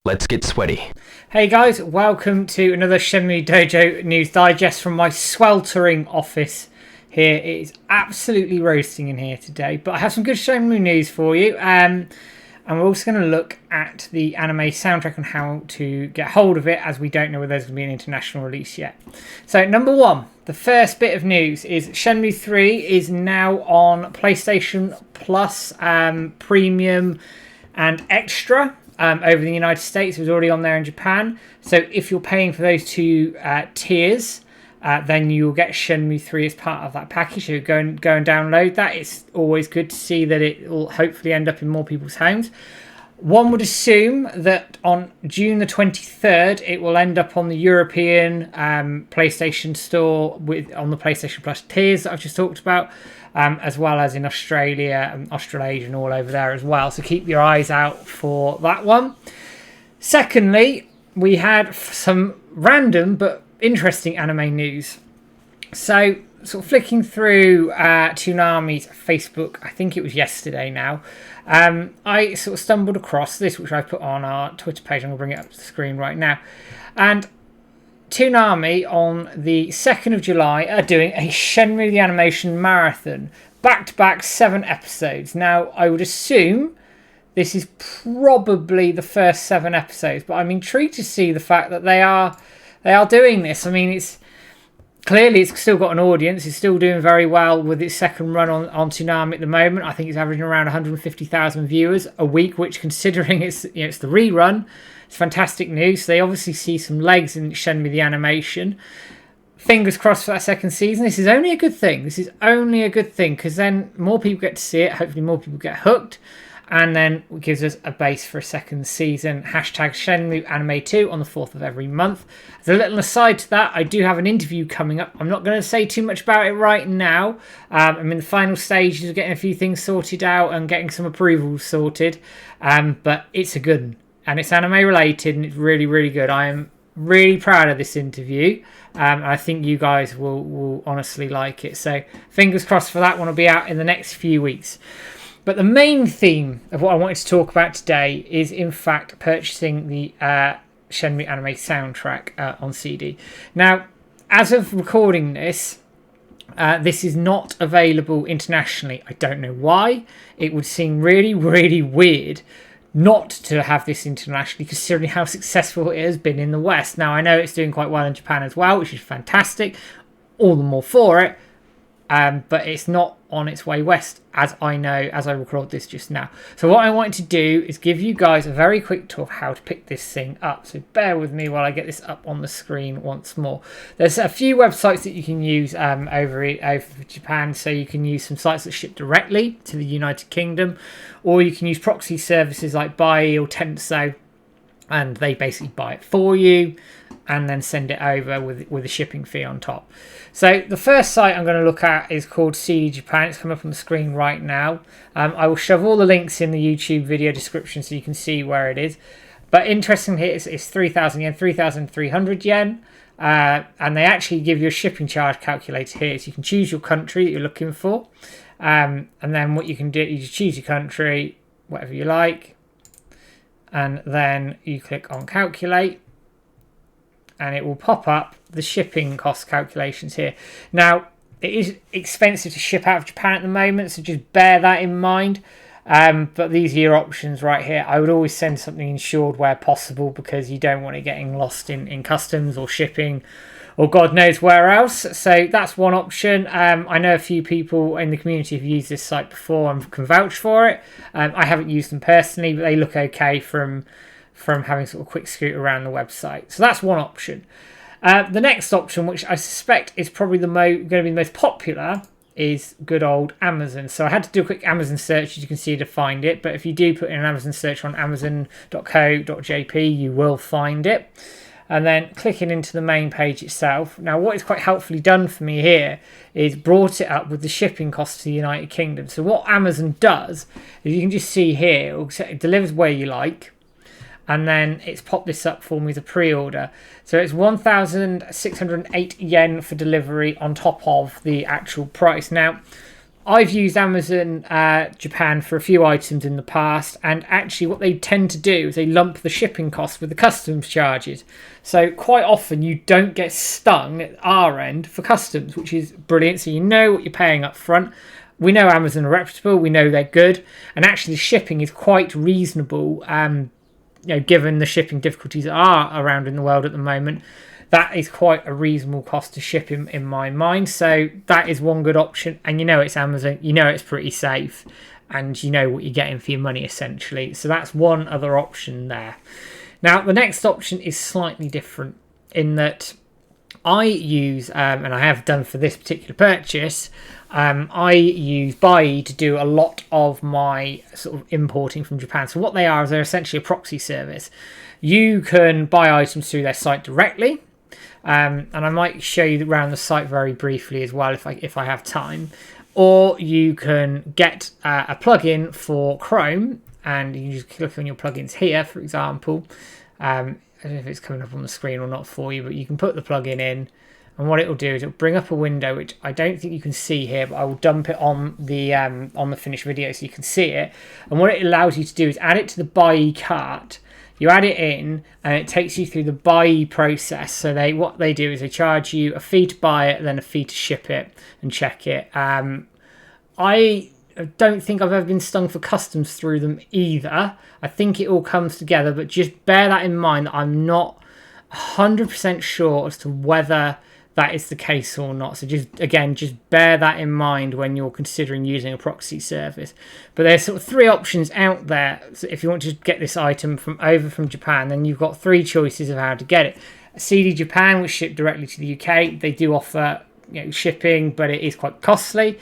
Let's get sweaty. Hey guys, welcome to another Shenmue Dojo news digest from my sweltering office here. It is absolutely roasting in here today, but I have some good Shenmue news for you. And we're also going to look at the anime soundtrack and how to get hold of it, as we don't know whether there's going to be an international release yet. So number one, the first bit of news is Shenmue 3 is now on PlayStation Plus, Premium and Extra. Over the United States. It was already on there in Japan. So if you're paying for those two tiers, then you'll get Shenmue 3 as part of that package. So go and download that. It's always good to see that it will hopefully end up in more people's homes. One would assume that on June the 23rd, it will end up on the European PlayStation Store on the PlayStation Plus tiers that I've just talked about. As well as in Australia and Australasia and all over there as well. So keep your eyes out for that one. Secondly, we had some random but interesting anime news. So sort of flicking through Toonami's Facebook, I think it was yesterday now, I sort of stumbled across this, which I put on our Twitter page. I'm going to bring it up to the screen right now. And Toonami on the 2nd of July are doing a Shenmue the Animation Marathon. Back-to-back 7 episodes. Now, I would assume this is probably the first 7 episodes, but I'm intrigued to see the fact that they are doing this. I mean, it's still got an audience. It's still doing very well with its second run on Toonami at the moment. I think it's averaging around 150,000 viewers a week, which, considering it's the rerun, it's fantastic news. They obviously see some legs in Shenmue the Animation. Fingers crossed for that second season. This is only a good thing. Because then more people get to see it. Hopefully more people get hooked. And then it gives us a base for a second season. Hashtag Shenmue Anime 2 on the 4th of every month. As a little aside to that, I do have an interview coming up. I'm not going to say too much about it right now. I'm in the final stages of getting a few things sorted out and getting some approvals sorted. But it's a good one. And it's anime related and it's really, really good. I am really proud of this interview. And I think you guys will honestly like it. So fingers crossed for that one. Will be out in the next few weeks. But the main theme of what I wanted to talk about today is, in fact, purchasing the Shenmue anime soundtrack on CD. Now, as of recording this, this is not available internationally. I don't know why. It would seem really, really weird not to have this internationally, considering how successful it has been in the West. Now, I know it's doing quite well in Japan as well, which is fantastic. All the more for it. But it's not on its way west, as I know, as I record this just now. So what I wanted to do is give you guys a very quick tour of how to pick this thing up. So bear with me while I get this up on the screen once more. There's a few websites that you can use over Japan. So you can use some sites that ship directly to the United Kingdom, or you can use proxy services like Buy or Tenso, and they basically buy it for you and then send it over with a shipping fee on top. So the first site I'm going to look at is called CD Japan. It's coming up on the screen right now. I will shove all the links in the YouTube video description so you can see where it is. But interesting here, it's 3,000 yen, 3,300 yen. And they actually give you a shipping charge calculator here. So you can choose your country that you're looking for. And then what you can do, you just choose your country, whatever you like. And then you click on calculate. And it will pop up the shipping cost calculations here. Now, it is expensive to ship out of Japan at the moment, so just bear that in mind. But these are your options right here. I would always send something insured where possible, because you don't want it getting lost in customs or shipping or God knows where else. So that's one option. I know a few people in the community have used this site before and can vouch for it. I haven't used them personally, but they look okay from having sort of quick scoot around the website. So that's one option. The next option, which I suspect is probably going to be the most popular, is good old Amazon. So I had to do a quick Amazon search, as you can see, to find it. But if you do put in an Amazon search on amazon.co.jp, you will find it. And then clicking into the main page itself. Now, what is quite helpfully done for me here is brought it up with the shipping costs to the United Kingdom. So what Amazon does is, you can just see here, it delivers where you like. And then it's popped this up for me as a pre-order. So it's 1,608 yen for delivery on top of the actual price. Now, I've used Amazon Japan for a few items in the past, and actually what they tend to do is they lump the shipping costs with the customs charges. So quite often you don't get stung at our end for customs, which is brilliant. So you know what you're paying up front. We know Amazon are reputable, we know they're good, and actually the shipping is quite reasonable, given the shipping difficulties that are around in the world at the moment. That is quite a reasonable cost to ship in my mind. So that is one good option. And you know it's Amazon. You know it's pretty safe. And you know what you're getting for your money, essentially. So that's one other option there. Now, the next option is slightly different in that I use, and I have done for this particular purchase, I use Buy to do a lot of my sort of importing from Japan. So what they are is they're essentially a proxy service. You can buy items through their site directly. And I might show you around the site very briefly as well if I have time. Or you can get a plugin for Chrome, and you just click on your plugins here, for example. I don't know if it's coming up on the screen or not for you, but you can put the plugin in, and what it will do is it'll bring up a window which I don't think you can see here, but I will dump it on the finished video so you can see it. And what it allows you to do is add it to the buy cart. You add it in, and it takes you through the buy process. So what they do is they charge you a fee to buy it, then a fee to ship it and check it. I don't think I've ever been stung for customs through them either. I think it all comes together, but just bear that in mind that I'm not 100% sure as to whether that is the case or not. So just bear that in mind when you're considering using a proxy service. But there's sort of three options out there. So if you want to get this item from Japan, then you've got three choices of how to get it. CD Japan, which ship directly to the UK, they do offer shipping, but it is quite costly.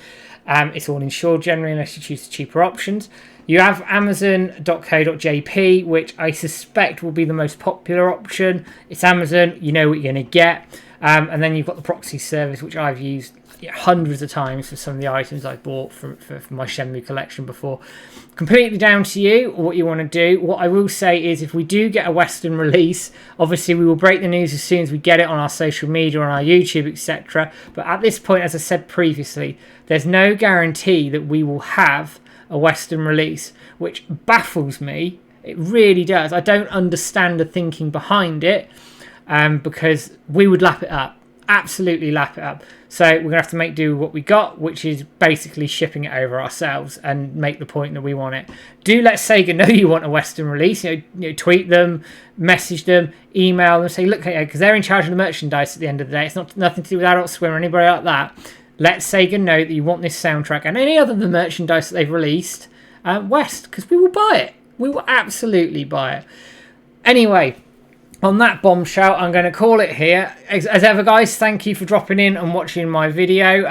It's all insured generally unless you choose the cheaper options. You have Amazon.co.jp, which I suspect will be the most popular option. It's Amazon, you know what you're going to get. And then you've got the proxy service, which I've used hundreds of times for some of the items I bought for my Shenmue collection before. Completely down to you what you want to do. What I will say is if we do get a Western release, obviously we will break the news as soon as we get it on our social media, on our YouTube, etc. But at this point, as I said previously, there's no guarantee that we will have a Western release, which baffles me. It really does. I don't understand the thinking behind it. Because we would lap it up, absolutely lap it up. So we're going to have to make do with what we got, which is basically shipping it over ourselves and make the point that we want it. Do let Sega know you want a Western release. Tweet them, message them, email them, say, look, because they're in charge of the merchandise at the end of the day. It's nothing to do with Adult Swim or anybody like that. Let Sega know that you want this soundtrack and any other of the merchandise that they've released west, because we will buy it. We will absolutely buy it. Anyway, on that bombshell, I'm going to call it here. As ever, guys, thank you for dropping in and watching my video.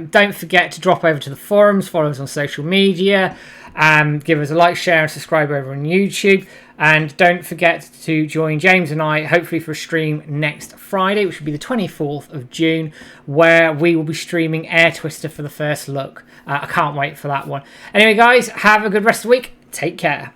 Don't forget to drop over to the forums, follow us on social media, give us a like, share, and subscribe over on YouTube. And don't forget to join James and I, hopefully for a stream next Friday, which will be the 24th of June, where we will be streaming Air Twister for the first look. I can't wait for that one. Anyway, guys, have a good rest of the week. Take care.